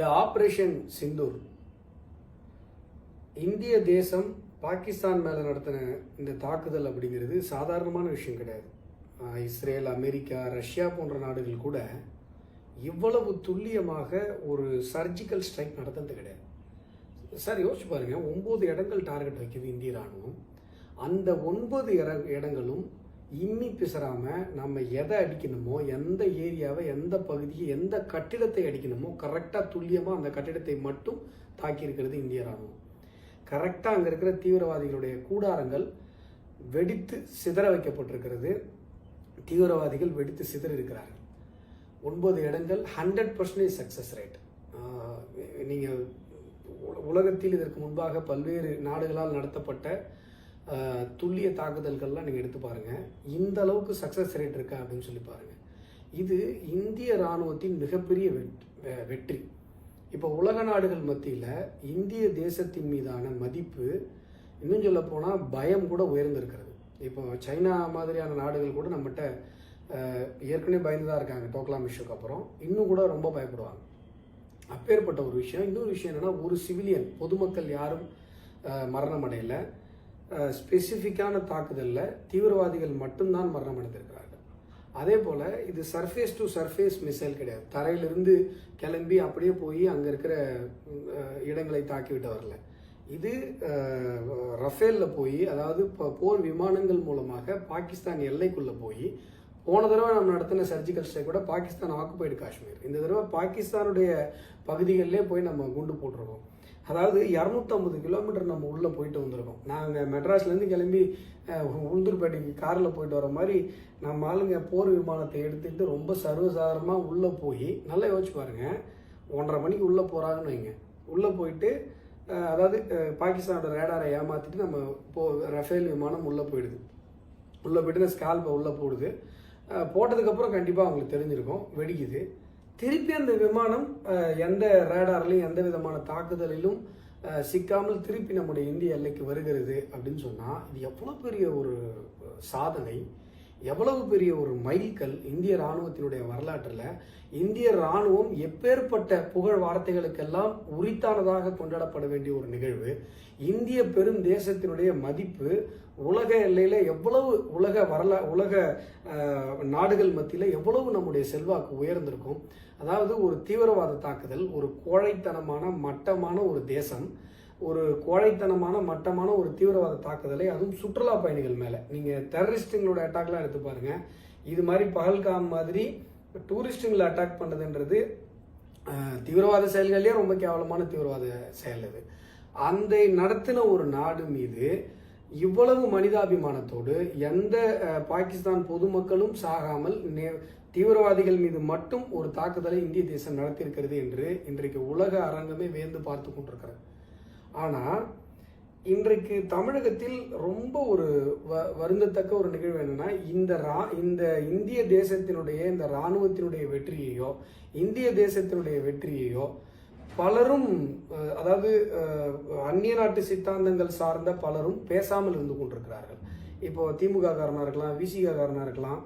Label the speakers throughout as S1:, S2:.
S1: இந்த ஆபரேஷன் சிந்தூர் இந்திய தேசம் பாகிஸ்தான் மேலே நடத்தின இந்த தாக்குதல் அப்படிங்கிறது சாதாரணமான விஷயம் கிடையாது. இஸ்ரேல், அமெரிக்கா, ரஷ்யா போன்ற நாடுகள் கூட இவ்வளவு துல்லியமாக ஒரு சர்ஜிக்கல் ஸ்ட்ரைக் நடத்துறது கிடையாது. சார் யோசிச்சு பாருங்க, 9 இடங்கள் டார்கெட் வைக்குது இந்திய ராணுவம். அந்த 9 இடங்களும் இம்மி பிசறாம நம்ம எதை அடிக்கணுமோ, எந்த ஏரியாவை, எந்த பகுதியை, எந்த கட்டிடத்தை அடிக்கணுமோ கரெக்டாக துல்லியமாக அந்த கட்டிடத்தை மட்டும் தாக்கி இருக்கிறது இந்திய ராணுவம். கரெக்டாக அங்கே இருக்கிற தீவிரவாதிகளுடைய கூடாரங்கள் வெடித்து சிதற வைக்கப்பட்டிருக்கிறது. தீவிரவாதிகள் வெடித்து சிதற இருக்கிறார்கள். 9 இடங்கள் 100% சக்சஸ் ரேட். நீங்கள் உலகத்தில் இதற்கு முன்பாக பல்வேறு நாடுகளால் நடத்தப்பட்ட துல்லிய தாக்குதல்கள்லாம் நீங்கள் எடுத்து பாருங்கள், இந்த அளவுக்கு சக்ஸஸ் ரேட் இருக்கா அப்படின்னு சொல்லி பாருங்கள். இது இந்திய இராணுவத்தின் மிகப்பெரிய வெற்றி. இப்போ உலக நாடுகள் மத்தியில் இந்திய தேசத்தின் மீதான மதிப்பு, இன்னும் சொல்ல போனால் பயம் கூட உயர்ந்திருக்கிறது. இப்போ சைனா மாதிரியான நாடுகள் கூட நம்மகிட்ட ஏற்கனவே பயந்து தான் இருக்காங்க. டோக்லாம் இஷ்யூக்கு அப்புறம் இன்னும் கூட ரொம்ப பயப்படுவாங்க. அப்பேற்பட்ட ஒரு விஷயம். இன்னொரு விஷயம் என்னென்னா, ஒரு சிவிலியன், பொதுமக்கள் யாரும் மரணம் அடையலை. ஸ்பெசிஃபிக்கான தாக்குதலில் தீவிரவாதிகள் மட்டும்தான் மரணம் அடைந்திருக்கிறார்கள். அதே போல் இது சர்ஃபேஸ் டு சர்ஃபேஸ் மிசைல் கிடையாது. தரையிலிருந்து கிளம்பி அப்படியே போய் அங்கே இருக்கிற இடங்களை தாக்கிவிட்டு வரல. இது ரஃபேலில் போய், அதாவது போர் விமானங்கள் மூலமாக பாகிஸ்தான் எல்லைக்குள்ளே போய், போன தடவை நம்ம நடத்தின சர்ஜிக்கல் ஸ்ட்ரைக் கூட பாகிஸ்தான் ஆக்குபைடு காஷ்மீர். இந்த தடவை பாகிஸ்தானுடைய பகுதிகளிலே போய் நம்ம குண்டு போட்டிருக்கோம். அதாவது 250 கிலோமீட்டர் நம்ம உள்ளே போயிட்டு வந்திருக்கோம். நாங்கள் மெட்ராஸ்லேருந்து கிளம்பி உளுந்தூர்பேட்டைக்கு காரில் போயிட்டு வர மாதிரி நம்ம ஆளுங்க போர் விமானத்தை எடுத்துக்கிட்டு ரொம்ப சர்வசாதாரணமாக உள்ளே போய், நல்லா யோசிச்சு பாருங்கள், 1:30 மணிக்கு உள்ளே போகிறாங்கன்னு வைங்க. உள்ளே போயிட்டு அதாவது பாகிஸ்தானோட ரேடாரை ஏமாற்றிட்டு நம்ம ரஃபேல் விமானம் உள்ளே போயிடுது. உள்ளே போய்ட்டு ஸ்கால்பை உள்ளே போடுது. போட்டதுக்கப்புறம் கண்டிப்பாக அவங்களுக்கு தெரிஞ்சிருக்கும், வெடிக்குது. திருப்பி அந்த விமானம் எந்த ரேடார்லையும் எந்த விதமான தாக்குதலிலும் சிக்காமல் திருப்பி நம்முடைய இந்திய எல்லைக்கு வருகிறது அப்படின்னு சொன்னால், இது எவ்வளோ பெரிய ஒரு சாதனை, எவ்வளவு பெரிய ஒரு மைல்கல் இந்திய இராணுவத்தினுடைய வரலாற்றில். இந்திய இராணுவம் எப்பேற்பட்ட புகழ் வார்த்தைகளுக்கெல்லாம் உரித்தானதாக கொண்டாடப்பட வேண்டிய ஒரு நிகழ்வு. இந்திய பெரும் தேசத்தினுடைய மதிப்பு உலக எல்லையில் எவ்வளவு, உலக நாடுகள் மத்தியில் எவ்வளவு நம்முடைய செல்வாக்கு உயர்ந்திருக்கும். அதாவது ஒரு தீவிரவாத தாக்குதல், ஒரு கோழைத்தனமான மட்டமான ஒரு தேசம், ஒரு கோழைத்தனமான மட்டமான ஒரு தீவிரவாத தாக்குதலை, அதுவும் சுற்றுலா பயணிகள் மேலே. நீங்கள் டெரரிஸ்ட்டுங்களோட அட்டாக்லாம் எடுத்து பாருங்கள். இது மாதிரி பகல்காம் மாதிரி டூரிஸ்ட்டுங்களை அட்டாக் பண்ணுறதுன்றது தீவிரவாத செயல்கள்லேயே ரொம்ப கேவலமான தீவிரவாத செயல். இது அந்த நடத்தின ஒரு நாடு மீது இவ்வளவு மனிதாபிமானத்தோடு எந்த பாகிஸ்தான் பொதுமக்களும் சாகாமல் தீவிரவாதிகள் மீது மட்டும் ஒரு தாக்குதலை இந்திய தேசம் நடத்தியிருக்கிறது என்று இன்றைக்கு உலக அரங்கமே வேந்து பார்த்து கொண்டிருக்கிறது. ஆனால் இன்றைக்கு தமிழகத்தில் ரொம்ப ஒரு வருந்தத்தக்க ஒரு நிகழ்வு என்னன்னா, இந்த இந்திய தேசத்தினுடைய இந்த இராணுவத்தினுடைய வெற்றியையோ, இந்திய தேசத்தினுடைய வெற்றியையோ பலரும், அதாவது அந்நிய நாட்டு சித்தாந்தங்கள் சார்ந்த பலரும் பேசாமல் இருந்து கொண்டிருக்கிறார்கள். இப்போ திமுக காரனாக இருக்கலாம், விசிக காரனாக இருக்கலாம்,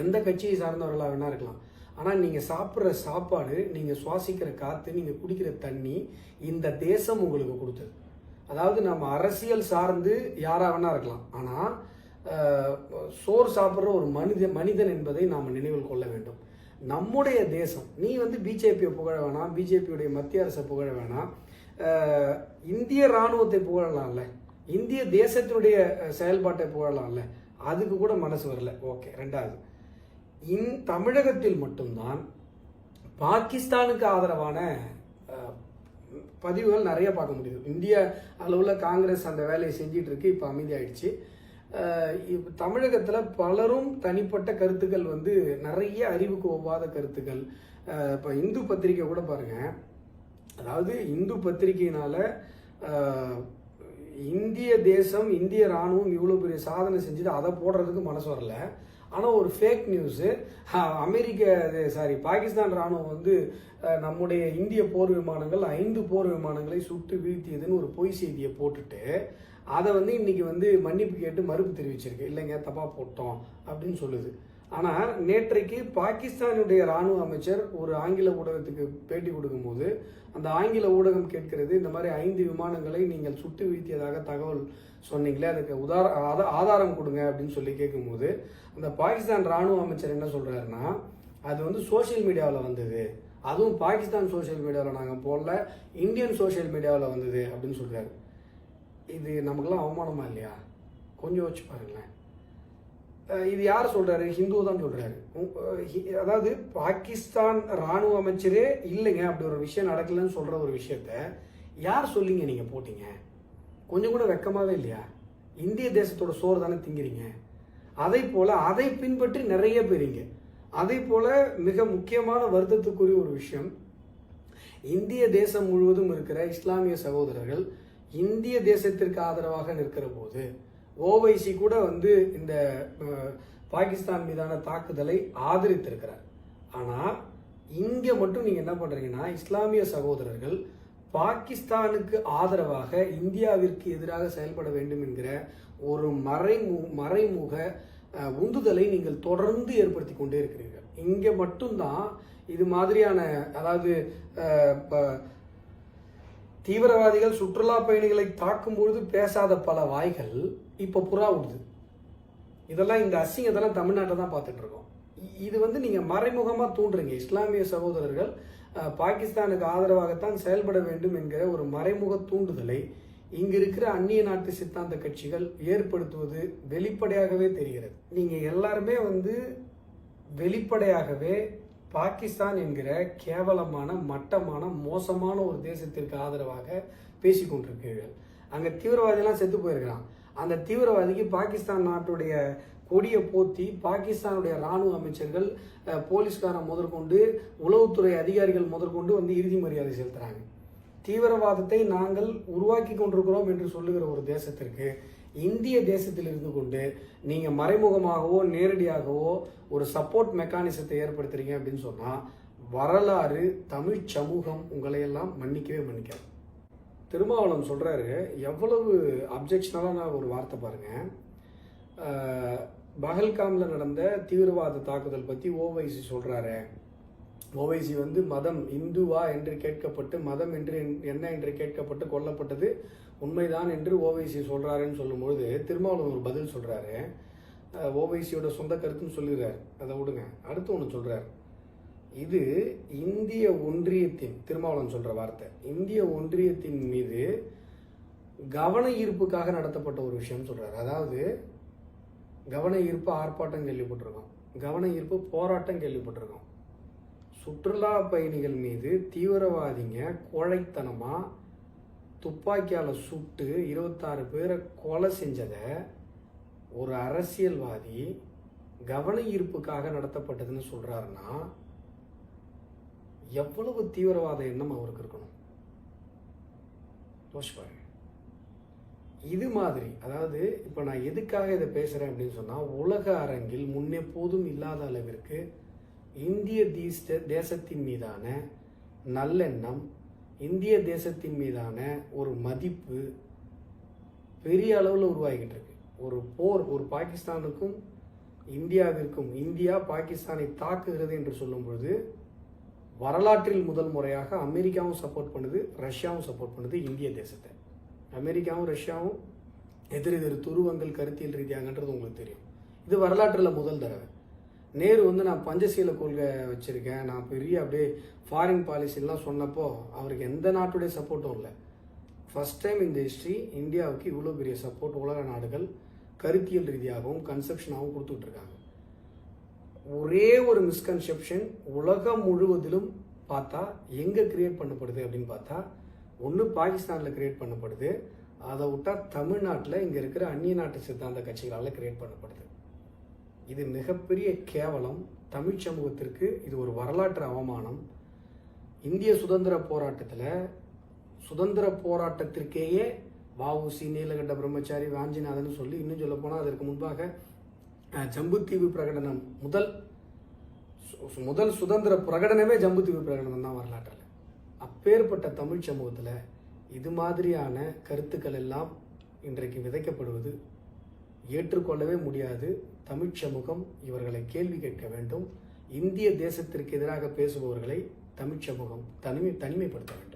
S1: எந்த கட்சியை சார்ந்தவர்களாக வேணா இருக்கலாம். ஆனால் நீங்கள் சாப்பிட்ற சாப்பாடு, நீங்கள் சுவாசிக்கிற காற்று, நீங்கள் குடிக்கிற தண்ணி இந்த தேசம் உங்களுக்கு கொடுத்தது. அதாவது நம்ம அரசியல் சார்ந்து யாராக வேணா இருக்கலாம், ஆனால் சோறு சாப்பிட்ற ஒரு மனிதன் என்பதை நாம் நினைவில் கொள்ள வேண்டும். நம்முடைய தேசம், நீ பிஜேபியை புகழ வேணாம், பிஜேபியுடைய மத்திய அரசை புகழ வேணாம், இந்திய இராணுவத்தை புகழலாம்ல, இந்திய தேசத்தினுடைய செயல்பாட்டை புகழலாம்ல, அதுக்கு கூட மனசு வரல. ஓகே. ரெண்டாவது, தமிழகத்தில் மட்டும்தான் பாகிஸ்தானுக்கு ஆதரவான பதிவுகள் நிறைய பார்க்க முடியுது. இந்திய அளவில் காங்கிரஸ் அந்த வேலையை செஞ்சிட்டு இருக்கு, இப்போ அமைதியாயிடுச்சு. தமிழகத்தில் பலரும் தனிப்பட்ட கருத்துக்கள் நிறைய அறிவுக்கு ஒவ்வாத கருத்துக்கள். இப்போ இந்து பத்திரிகை கூட பாருங்க, அதாவது இந்து பத்திரிகையினால இந்திய தேசம், இந்திய இராணுவம் இவ்வளோ பெரிய சாதனை செஞ்சது, அதை போடுறதுக்கு மனசு வரல. ஆனால் ஒரு ஃபேக் நியூஸு, பாகிஸ்தான் இராணுவம் நம்முடைய இந்திய போர் விமானங்கள் 5 போர் விமானங்களை சுட்டு வீழ்த்தியதுன்னு ஒரு பொய் செய்தியை போட்டுட்டு அதை இன்னைக்கு மன்னிப்பு கேட்டு மறுப்பு தெரிவிச்சிருக்கு. இல்லைங்க, தப்பாக போட்டோம் அப்படின்னு சொல்லுது. ஆனால் நேற்றைக்கு பாகிஸ்தானுடைய இராணுவ அமைச்சர் ஒரு ஆங்கில ஊடகத்துக்கு பேட்டி கொடுக்கும்போது அந்த ஆங்கில ஊடகம் கேட்கிறது, இந்த மாதிரி 5 விமானங்களை நீங்கள் சுட்டு வீழ்த்தியதாக தகவல் சொன்னீங்களே, அதுக்கு ஆதாரம் கொடுங்க அப்படின்னு சொல்லி கேட்கும்போது அந்த பாகிஸ்தான் இராணுவ அமைச்சர் என்ன சொல்றாருன்னா, அது வந்து சோசியல் மீடியாவில் வந்தது, அதுவும் பாகிஸ்தான் சோசியல் மீடியாவில் நாங்கள் போடல, இந்தியன் சோசியல் மீடியாவில் வந்தது அப்படின்னு சொல்றாரு. இது நமக்கெல்லாம் அவமானமா இல்லையா? கொஞ்சம் யோசிச்சு பாருங்களேன். இது யார் சொல்றாரு? ஹிந்து தான் சொல்றாரு. அதாவது பாகிஸ்தான் ராணுவ அமைச்சரே இல்லைங்க அப்படி ஒரு விஷயம் நடக்கலன்னு சொல்ற ஒரு விஷயத்த யார் சொல்லிங்க நீங்க போட்டீங்க? கொஞ்சம் கூட வெக்கமாவே இல்லையா? இந்திய தேசத்தோட சோறு தானே திங்கிறீங்க. அதை போல அதை பின்பற்றி நிறைய பேருங்க. அதே போல மிக முக்கியமான வருத்தத்துக்குரிய ஒரு விஷயம், இந்திய தேசம் முழுவதும் இருக்கிற இஸ்லாமிய சகோதரர்கள் இந்திய தேசத்திற்கு ஆதரவாக நிற்கிற போது ஓவைசி கூட வந்து இந்த பாகிஸ்தான் மீதான தாக்குதலை ஆதரித்திருக்கிறார். ஆனால் இங்கே மட்டும் நீங்கள் என்ன பண்ணுறீங்கன்னா, இஸ்லாமிய சகோதரர்கள் பாகிஸ்தானுக்கு ஆதரவாக இந்தியாவிற்கு எதிராக செயல்பட வேண்டும் என்கிற ஒரு மறைமுக உந்துதலை நீங்கள் தொடர்ந்து ஏற்படுத்தி கொண்டே இருக்கிறீர்கள். இங்கே மட்டும்தான் இது மாதிரியான, அதாவது தீவிரவாதிகள் சுற்றுலா பயணிகளை தாக்கும் பொழுது பேசாத பல வாய்கள் இப்போ புறா விடுது. இதெல்லாம் இந்த அசிங்கத்தெல்லாம் தமிழ்நாட்டில் தான் பார்த்துட்டு இருக்கோம். இது வந்து நீங்கள் மறைமுகமாக தூண்டுறீங்க. இஸ்லாமிய சகோதரர்கள் பாகிஸ்தானுக்கு ஆதரவாகத்தான் செயல்பட வேண்டும் என்கிற ஒரு மறைமுக தூண்டுதலை இங்க இருக்கிற அந்நிய நாட்டு சித்தாந்த கட்சிகள் ஏற்படுத்துவது வெளிப்படையாகவே தெரிகிறது. நீங்க எல்லாருமே வந்து வெளிப்படையாகவே பாகிஸ்தான் என்கிற கேவலமான, மட்டமான, மோசமான ஒரு தேசத்திற்கு ஆதரவாக பேசிக்கொண்டிருக்கிறீர்கள். அங்க தீவிரவாதியெல்லாம் செத்து போயிருக்கிறான். அந்த தீவிரவாதிக்கு பாகிஸ்தான் நாட்டுடைய கொடியை போத்தி பாகிஸ்தானுடைய ராணுவ அமைச்சர்கள், போலீஸ்காரன் முதற்கொண்டு, உளவுத்துறை அதிகாரிகள் முதற்கொண்டு வந்து இறுதி மரியாதை செலுத்துறாங்க. தீவிரவாதத்தை நாங்கள் உருவாக்கி கொண்டிருக்கிறோம் என்று சொல்லுகிற ஒரு தேசத்திற்கு இந்திய தேசத்தில் இருந்து கொண்டு நீங்க மறைமுகமாகவோ நேரடியாகவோ ஒரு சப்போர்ட் மெக்கானிசத்தை ஏற்படுத்துறீங்க அப்படின்னு சொன்னா வரலாறு, தமிழ் சமூகம் உங்களை எல்லாம் மன்னிக்கவே மன்னிக்காது. திருமாவளவன் சொல்றாரு, எவ்வளவு அப்ஜெக்ஷனலான ஒரு வார்த்தை பாருங்க. பஹல்காம்ல நடந்த தீவிரவாத தாக்குதல் பத்தி ஓவைசி சொல்றாரு. ஓவைசி வந்து மதம் இந்துவா என்று கேட்கப்பட்டு, மதம் என்று என்ன என்று கேட்கப்பட்டு கொல்லப்பட்டது உண்மைதான் என்று ஓவைசி சொல்றாருன்னு சொல்லும்பொழுது திருமாவளவன் ஒரு பதில் சொல்றாரு. ஓவைசியோட சொந்த கருத்துன்னு சொல்லிடுறாரு, அதை விடுங்க. அடுத்து ஒன்று சொல்றாரு, இது இந்திய ஒன்றியத்தின், திருமாவளவன் சொல்ற வார்த்தை, இந்திய ஒன்றியத்தின் மீது கவன ஈர்ப்புக்காக நடத்தப்பட்ட ஒரு விஷயம் சொல்றாரு. அதாவது கவன ஈர்ப்பு ஆர்ப்பாட்டம் கேள்விப்பட்டிருக்கோம், கவன ஈர்ப்பு போராட்டம் கேள்விப்பட்டிருக்கோம். சுற்றுலா பயணிகள் மீது தீவிரவாதிங்க கோழைத்தனமா துப்பாக்கியால சுட்டு 26 பேரை கொலை செஞ்சதை ஒரு அரசியல்வாதி கவன ஈர்ப்புக்காக நடத்தப்பட்டதுன்னு சொல்றாருன்னா எவ்வளவு தீவிரவாத எண்ணம் அவருக்கு இருக்கணும் யோசிப்பாரு. இது மாதிரி, அதாவது இப்ப நான் எதுக்காக இதை பேசுறேன் அப்படின்னு சொன்னா, உலக அரங்கில் முன்னெப்போதும் இல்லாத அளவிற்கு இந்திய தேசத்தின் மீதான நல்லெண்ணம், இந்திய தேசத்தின் மீதான ஒரு மதிப்பு பெரிய அளவில் உருவாகிட்டு இருக்கு. ஒரு போர், ஒரு பாகிஸ்தானுக்கும் இந்தியாவிற்கும், இந்தியா பாகிஸ்தானை தாக்குகிறது என்று சொல்லும் பொழுது வரலாற்றில் முதல் முறையாக அமெரிக்காவும் சப்போர்ட் பண்ணுது, ரஷ்யாவும் சப்போர்ட் பண்ணுது இந்திய தேசத்தை. அமெரிக்காவும் ரஷ்யாவும் எதிரெதிர் துருவங்கள் கருத்தியல் ரீதியாகன்றது உங்களுக்கு தெரியும். இது வரலாற்றில் முதல் தடவை. நேரு வந்து நான் பஞ்சசீல கொள்கை வச்சிருக்கேன், நான் பெரிய அப்படியே ஃபாரின் பாலிசிலாம் சொன்னப்போ அவருக்கு எந்த நாட்டுடைய சப்போர்ட்டும் இல்லை. ஃபர்ஸ்ட் டைம் இந்த ஹிஸ்ட்ரி இந்தியாவுக்கு இவ்வளோ பெரிய சப்போர்ட் உலக நாடுகள் கருத்தியல் ரீதியாகவும் கன்செப்ஷனாகவும் கொடுத்துட்டு இருக்காங்க. ஒரே ஒரு மிஸ்கன்செப்ஷன் உலகம் முழுவதிலும் பார்த்தா எங்கே கிரியேட் பண்ணப்படுது அப்படின்னு பார்த்தா, ஒன்று பாகிஸ்தானில் கிரியேட் பண்ணப்படுது, அதை விட்டா தமிழ்நாட்டில் இங்கே இருக்கிற அந்நிய நாட்டு சித்தாந்த கட்சிகளால் கிரியேட் பண்ணப்படுது. இது மிகப்பெரிய கேவலம். தமிழ் சமூகத்திற்கு இது ஒரு வரலாற்று அவமானம். இந்திய சுதந்திர போராட்டத்திற்கேயே வஉசி, நீலகண்ட பிரம்மச்சாரி, வாஞ்சிநாதன் சொல்லி இன்னும் சொல்ல போனால் அதற்கு முன்பாக ஜம்புத்தீவு பிரகடனம் முதல் சுதந்திர பிரகடனமே ஜம்புத்தீவு பிரகடனம் தான் வரலாற்றில். அப்பேற்பட்ட தமிழ் சமூகத்தில் இது மாதிரியான கருத்துக்கள் எல்லாம் இன்றைக்கு விதைக்கப்படுவது ஏற்றுக்கொள்ளவே முடியாது. தமிழ்ச் சமூகம் இவர்களை கேள்வி கேட்க வேண்டும். இந்திய தேசத்திற்கு எதிராக பேசுபவர்களை தமிழ்ச் சமூகம் தனிமைப்படுத்த வேண்டும்.